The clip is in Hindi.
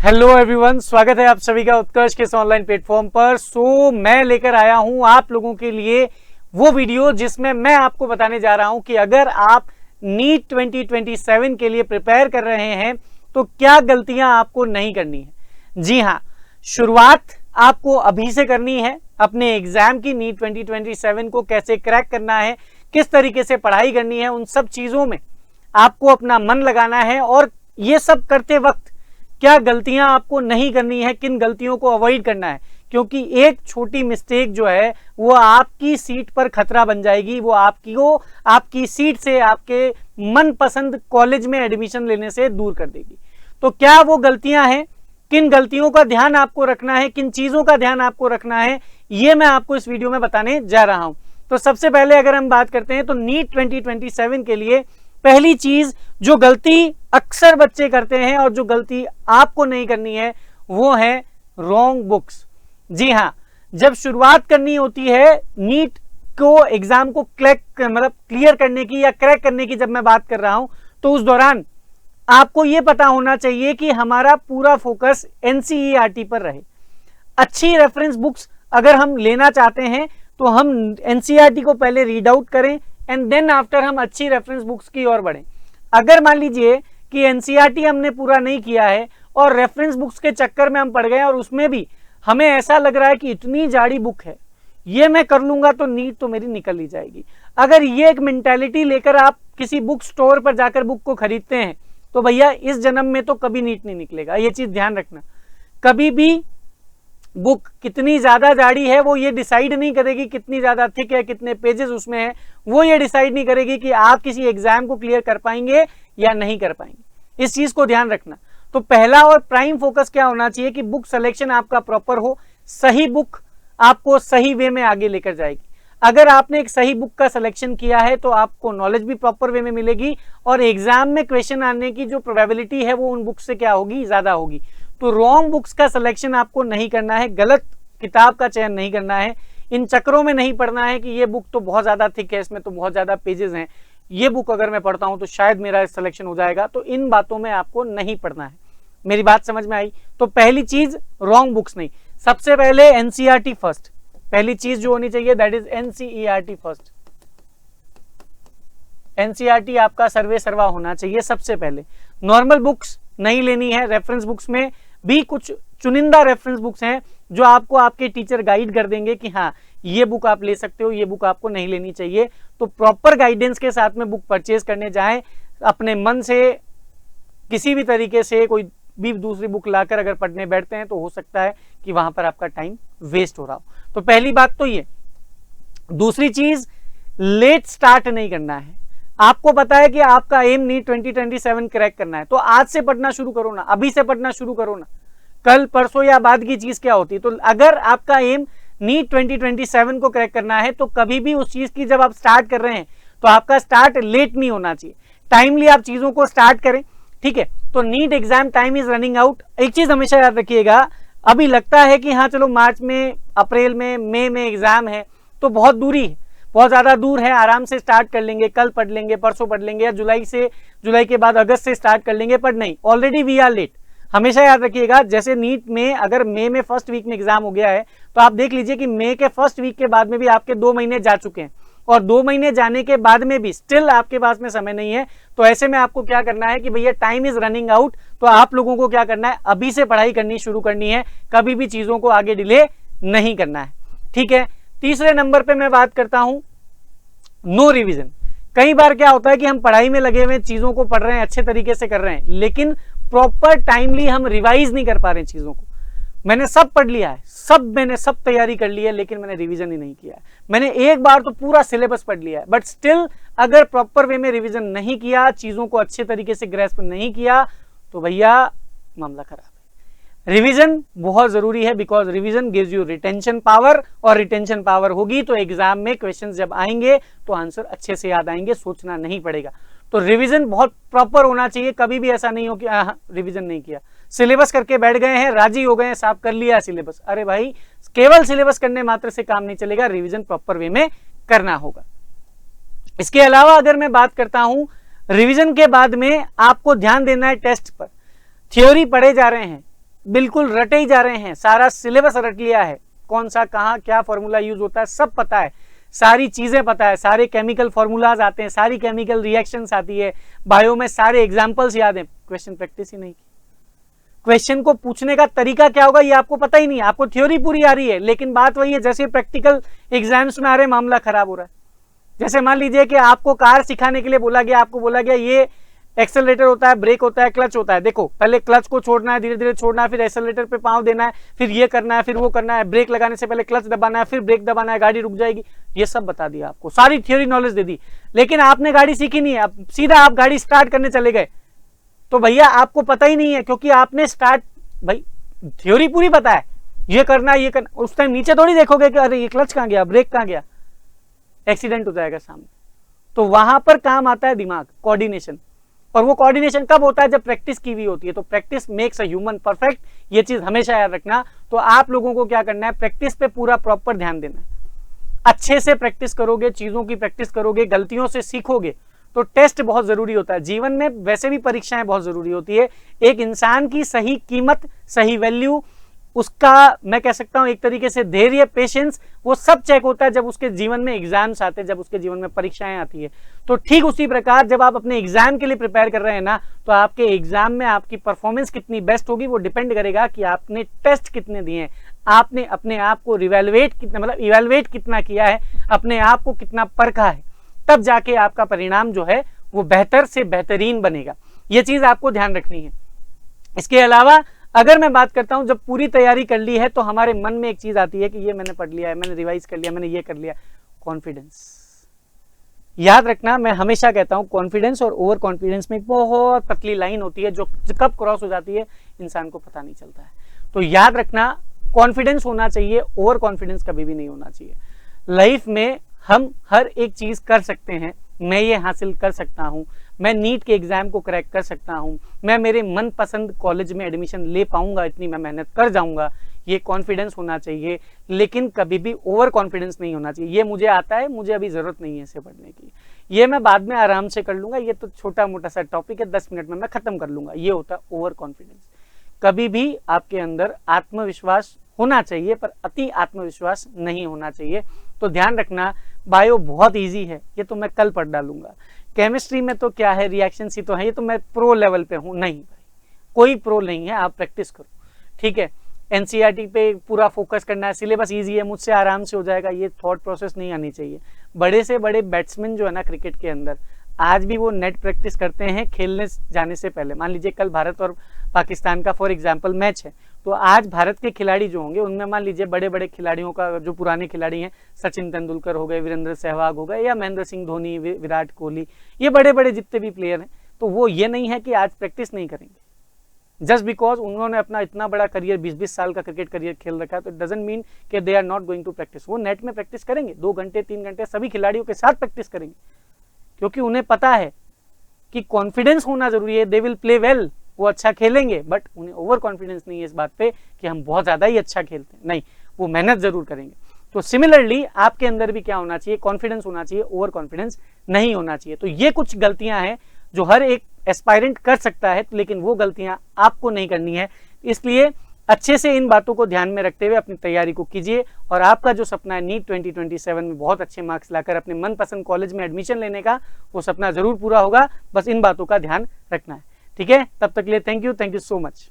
हेलो एवरीवन, स्वागत है आप सभी का उत्कर्ष के इस ऑनलाइन प्लेटफॉर्म पर। मैं लेकर आया हूं आप लोगों के लिए वो वीडियो जिसमें मैं आपको बताने जा रहा हूं कि अगर आप नीट 2027 के लिए प्रिपेयर कर रहे हैं तो क्या गलतियां आपको नहीं करनी है। जी हां, शुरुआत आपको अभी से करनी है अपने एग्जाम की। नीट 2027 को कैसे क्रैक करना है, किस तरीके से पढ़ाई करनी है, उन सब चीजों में आपको अपना मन लगाना है। और ये सब करते वक्त क्या गलतियां आपको नहीं करनी है, किन गलतियों को अवॉइड करना है, क्योंकि एक छोटी मिस्टेक जो है वो आपकी सीट पर खतरा बन जाएगी। वो आपकी सीट से, आपके मनपसंद कॉलेज में एडमिशन लेने से दूर कर देगी। तो क्या वो गलतियां हैं, किन गलतियों का ध्यान आपको रखना है, किन चीजों का ध्यान आपको रखना है, ये मैं आपको इस वीडियो में बताने जा रहा हूं। तो सबसे पहले अगर हम बात करते हैं तो नीट 2027 के लिए पहली चीज जो गलती अक्सर बच्चे करते हैं और जो गलती आपको नहीं करनी है वो है रॉन्ग बुक्स। जी हां, जब शुरुआत करनी होती है नीट को एग्जाम को क्लियर करने की या क्रैक करने की, जब मैं बात कर रहा हूं तो उस दौरान आपको यह पता होना चाहिए कि हमारा पूरा फोकस एनसीईआरटी पर रहे। अच्छी रेफरेंस बुक्स अगर हम लेना चाहते हैं तो हम एनसीईआरटी को पहले रीड आउट करें एंड देन आफ्टर हम अच्छी रेफरेंस बुक्स की ओर बढ़ें। अगर मान लीजिए कि एनसीईआरटी हमने पूरा नहीं किया है और रेफरेंस बुक्स के चक्कर में हम पड़ गए और उसमें भी हमें ऐसा लग रहा है कि इतनी जाड़ी बुक है, ये मैं कर लूंगा तो नीट तो मेरी निकल ही जाएगी। अगर ये एक मेंटालिटी लेकर आप किसी बुक स्टोर पर जाकर बुक को खरीदते हैं तो भैया इस जन्म में तो कभी नीट नहीं निकलेगा। ये चीज ध्यान रखना। कभी भी बुक कितनी ज्यादा जाड़ी है वो ये डिसाइड नहीं करेगी, कितनी ज्यादा थिक है, कितने पेजेस उसमें है, वो ये डिसाइड नहीं करेगी कि आप किसी एग्जाम को क्लियर कर पाएंगे या नहीं कर पाएंगे। इस चीज को ध्यान रखना। तो पहला और प्राइम फोकस क्या होना चाहिए कि बुक सिलेक्शन आपका प्रॉपर हो। सही बुक आपको सही वे में आगे लेकर जाएगी। अगर आपने एक सही बुक का सिलेक्शन किया है तो आपको नॉलेज भी प्रॉपर वे में मिलेगी और एग्जाम में क्वेश्चन आने की जो प्रोबेबिलिटी है वो उन बुक से क्या होगी, ज्यादा होगी। तो रॉन्ग बुक्स का सिलेक्शन आपको नहीं करना है, गलत किताब का चयन नहीं करना है, इन चक्रों में नहीं पढ़ना है कि ये बुक तो बहुत ज्यादा थिक है, इसमें तो बहुत ज्यादा पेजेस हैं, ये बुक अगर मैं पढ़ता हूं तो शायद मेरा सिलेक्शन हो जाएगा। तो इन बातों में आपको नहीं पढ़ना है। मेरी बात समझ में आई? तो पहली चीज रॉन्ग बुक्स नहीं, सबसे पहले एनसीईआरटी फर्स्ट। पहली चीज जो होनी चाहिए that is NCERT first. NCERT आपका सर्वे सर्वा होना चाहिए सबसे पहले। नॉर्मल बुक्स नहीं लेनी है। रेफरेंस बुक्स में भी कुछ चुनिंदा रेफरेंस बुक्स हैं जो आपको आपके टीचर गाइड कर देंगे कि हाँ ये बुक आप ले सकते हो, ये बुक आपको नहीं लेनी चाहिए। तो प्रॉपर गाइडेंस के साथ में बुक परचेज करने जाएं। अपने मन से किसी भी तरीके से कोई भी दूसरी बुक लाकर अगर पढ़ने बैठते हैं तो हो सकता है कि वहां पर आपका टाइम वेस्ट हो रहा हो। तो पहली बात तो ये। दूसरी चीज, लेट स्टार्ट नहीं करना है। आपको पता है कि आपका एम नीट 2027 क्रैक करना है तो आज से पढ़ना शुरू करो ना, अभी से पढ़ना शुरू करो ना। कल परसों या बाद की चीज क्या होती है। तो अगर आपका एम नीट 2027 को क्रैक करना है तो कभी भी उस चीज की जब आप स्टार्ट कर रहे हैं तो आपका स्टार्ट लेट नहीं होना चाहिए। टाइमली आप चीजों को स्टार्ट करें, ठीक है। तो NEET exam time is running out. एक चीज हमेशा याद रखिएगा, अभी लगता है कि हाँ चलो मार्च में, अप्रैल में, मई में एग्जाम है तो बहुत दूरी है, बहुत ज्यादा दूर है, आराम से स्टार्ट कर लेंगे, कल पढ़ लेंगे, परसों पढ़ लेंगे, या जुलाई के बाद अगस्त से स्टार्ट कर लेंगे। पर नहीं, ऑलरेडी वी आर लेट। हमेशा याद रखिएगा, जैसे नीट में अगर मई में फर्स्ट वीक में एग्जाम हो गया है तो आप देख लीजिए कि मई के फर्स्ट वीक के बाद में भी आपके 2 महीने जा चुके हैं और 2 महीने जाने के बाद में भी स्टिल आपके पास में समय नहीं है। तो ऐसे में आपको क्या करना है कि भैया टाइम इज रनिंग आउट। तो आप लोगों को क्या करना है, अभी से पढ़ाई करनी शुरू करनी है, कभी भी चीजों को आगे डिले नहीं करना है, ठीक है। तीसरे नंबर पे मैं बात करता हूं नो रिवीजन। कई बार क्या होता है कि हम पढ़ाई में लगे हुए, चीजों को पढ़ रहे हैं, अच्छे तरीके से कर रहे हैं, लेकिन प्रॉपर टाइमली हम रिवाइज नहीं कर पा रहे हैं चीजों को। मैंने सब पढ़ लिया है, मैंने सब तैयारी कर ली है, लेकिन मैंने रिवीजन ही नहीं किया है। मैंने एक बार तो पूरा सिलेबस पढ़ लिया है, बट स्टिल अगर प्रॉपर वे में रिवीजन नहीं किया, चीजों को अच्छे तरीके से ग्रैस्प नहीं किया तो भैया मामला खराब है। रिवीजन बहुत जरूरी है, because revision gives you retention power, और रिटेंशन पावर होगी तो एग्जाम में क्वेश्चंस जब आएंगे तो आंसर अच्छे से याद आएंगे, सोचना नहीं पड़ेगा। तो रिवीजन बहुत प्रॉपर होना चाहिए। कभी भी ऐसा नहीं हो कि रिवीजन नहीं किया, सिलेबस करके बैठ गए हैं, राजी हो गए हैं, साफ कर लिया सिलेबस। अरे भाई, केवल सिलेबस करने मात्र से काम नहीं चलेगा, रिवीजन प्रॉपर वे में करना होगा। इसके अलावा अगर मैं बात करता हूं रिवीजन के बाद में आपको ध्यान देना है टेस्ट पर। थ्योरी पढ़े जा रहे हैं, बिल्कुल रटे ही जा रहे हैं, सारा सिलेबस रट लिया है, कौन सा कहाँ क्या फॉर्मूला यूज होता है सब पता है, सारी चीजें पता है, सारे केमिकल फॉर्मूलाज आते हैं, सारी केमिकल रिएक्शंस आती है, बायो में सारे एग्जांपल्स याद हैं, क्वेश्चन प्रैक्टिस ही नहीं की। क्वेश्चन को पूछने का तरीका क्या होगा ये आपको पता ही नहीं, आपको थ्योरी पूरी आ रही है, लेकिन बात वही है जैसे प्रैक्टिकल एग्जाम्स में आ रहे मामला खराब हो रहा है। जैसे मान लीजिए कि आपको कार सिखाने के लिए बोला गया, आपको बोला गया ये एक्सेलरेटर होता है, ब्रेक होता है, क्लच होता है, देखो पहले क्लच को छोड़ना है, धीरे धीरे छोड़ना है, फिर एक्सेलरेटर पे पांव देना है, फिर ये करना है, फिर वो करना है, ब्रेक लगाने से पहले क्लच दबाना है, फिर ब्रेक दबाना है, गाड़ी रुक जाएगी, ये सब बता दिया आपको, सारी थ्योरी नॉलेज दे दी, लेकिन आपने गाड़ी सीखी नहीं है, अब सीधा आप गाड़ी स्टार्ट करने चले गए, तो भैया आपको पता ही नहीं है, क्योंकि आपने स्टार्ट, भाई थ्योरी पूरी पता है, ये करना है, ये करना, उस टाइम नीचे थोड़ी देखोगे कि अरे ये क्लच कहां गया, ब्रेक कहां गया, एक्सीडेंट हो जाएगा सामने। तो वहां पर काम आता है दिमाग, कोऑर्डिनेशन, और वो कोऑर्डिनेशन कब होता है, जब प्रैक्टिस की हुई होती है। तो practice makes a human perfect, ये चीज हमेशा याद रखना। तो आप लोगों को क्या करना है, प्रैक्टिस पे पूरा प्रॉपर ध्यान देना है, अच्छे से प्रैक्टिस करोगे, चीजों की प्रैक्टिस करोगे, गलतियों से सीखोगे। तो टेस्ट बहुत जरूरी होता है जीवन में, वैसे भी परीक्षाएं बहुत जरूरी होती है। एक इंसान की सही कीमत, सही वैल्यू, उसका मैं कह सकता हूं एक तरीके से धैर्य, पेशेंस, वो सब चेक होता है जब उसके जीवन में एग्जाम्स आते हैं, जब उसके जीवन में परीक्षाएं आती है। तो ठीक उसी प्रकार जब आप अपने एग्जाम के लिए प्रिपेयर कर रहे हैं ना, तो आपके एग्जाम में आपकी परफॉर्मेंस कितनी बेस्ट होगी वो डिपेंड करेगा कि आपने टेस्ट कितने दिए हैं, आपने अपने आप को रिवैल्यूएट कितना, मतलब इवैल्यूएट कितना किया है, अपने आप को कितना परखा है, तब जाके आपका परिणाम जो है वो बेहतर से बेहतरीन बनेगा। ये चीज आपको ध्यान रखनी है। इसके अलावा अगर मैं बात करता हूं, जब पूरी तैयारी कर ली है तो हमारे मन में एक चीज आती है कि ये मैंने पढ़ लिया है, मैंने रिवाइज कर लिया, मैंने ये कर लिया, कॉन्फिडेंस। याद रखना, मैं हमेशा कहता हूं कॉन्फिडेंस और ओवर कॉन्फिडेंस में एक बहुत पतली लाइन होती है, जो कब क्रॉस हो जाती है इंसान को पता नहीं चलता है। तो याद रखना, कॉन्फिडेंस होना चाहिए, ओवर कॉन्फिडेंस कभी भी नहीं होना चाहिए। लाइफ में हम हर एक चीज कर सकते हैं, मैं ये हासिल कर सकता हूं, मैं नीट के एग्जाम को क्रैक कर सकता हूं, मैं मेरे मनपसंद कॉलेज में एडमिशन ले पाऊंगा, इतनी मैं मेहनत कर जाऊंगा, ये कॉन्फिडेंस होना चाहिए। लेकिन कभी भी ओवर कॉन्फिडेंस नहीं होना चाहिए, ये मुझे आता है, मुझे अभी जरूरत नहीं है इसे पढ़ने की, ये मैं बाद में आराम से कर लूंगा, ये तो छोटा मोटा सा टॉपिक है, 10 मिनट में मैं खत्म कर लूंगा, ये होता है ओवर कॉन्फिडेंस। कभी भी आपके अंदर आत्मविश्वास होना चाहिए, पर अति आत्मविश्वास नहीं होना चाहिए। तो ध्यान रखना, बायो बहुत इजी है, ये तो मैं कल पढ़ डालूंगा। केमिस्ट्री में तो क्या है, रिएक्शन ही तो है, ये तो मैं प्रो लेवल पे हूं, नहीं भाई, कोई प्रो नहीं है, आप प्रैक्टिस करो, ठीक है। एनसीईआरटी पे पूरा फोकस करना है, सिलेबस इजी है, मुझसे आराम से हो जाएगा, ये थॉट प्रोसेस नहीं आनी चाहिए। बड़े से बड़े बैट्समैन जो है ना क्रिकेट के अंदर, आज भी वो नेट प्रैक्टिस करते हैं खेलने जाने से पहले। मान लीजिए कल भारत और पाकिस्तान का फॉर एग्जांपल मैच है, तो आज भारत के खिलाड़ी जो होंगे उनमें मान लीजिए बड़े बड़े खिलाड़ियों का, जो पुराने खिलाड़ी हैं, सचिन तेंदुलकर हो गए, वीरेंद्र सहवाग हो गए, या महेंद्र सिंह धोनी, विराट कोहली, ये बड़े बड़े जितने भी प्लेयर हैं, तो वो ये नहीं है कि आज प्रैक्टिस नहीं करेंगे जस्ट बिकॉज उन्होंने अपना इतना बड़ा करियर, 20-20 साल का क्रिकेट करियर खेल रखा है, तो इट डजंट मीन कि they are not going to practice. वो नेट में प्रैक्टिस करेंगे, 2 घंटे 3 घंटे सभी खिलाड़ियों के साथ प्रैक्टिस करेंगे, क्योंकि उन्हें पता है कि कॉन्फिडेंस होना जरूरी है। दे विल प्ले वेल, वो अच्छा खेलेंगे, बट उन्हें ओवर कॉन्फिडेंस नहीं है इस बात पे कि हम बहुत ज्यादा ही अच्छा खेलते हैं, नहीं, वो मेहनत जरूर करेंगे। तो सिमिलरली आपके अंदर भी क्या होना चाहिए, कॉन्फिडेंस होना चाहिए, ओवर कॉन्फिडेंस नहीं होना चाहिए। तो ये कुछ गलतियां हैं जो हर एक एस्पायरेंट कर सकता है, लेकिन वो गलतियां आपको नहीं करनी है। इसलिए अच्छे से इन बातों को ध्यान में रखते हुए अपनी तैयारी को कीजिए, और आपका जो सपना है नीट 2027 में बहुत अच्छे मार्क्स लाकर अपने मनपसंद कॉलेज में एडमिशन लेने का, वो सपना जरूर पूरा होगा। बस इन बातों का ध्यान रखना है, ठीक है। तब तक के लिए थैंक यू सो मच।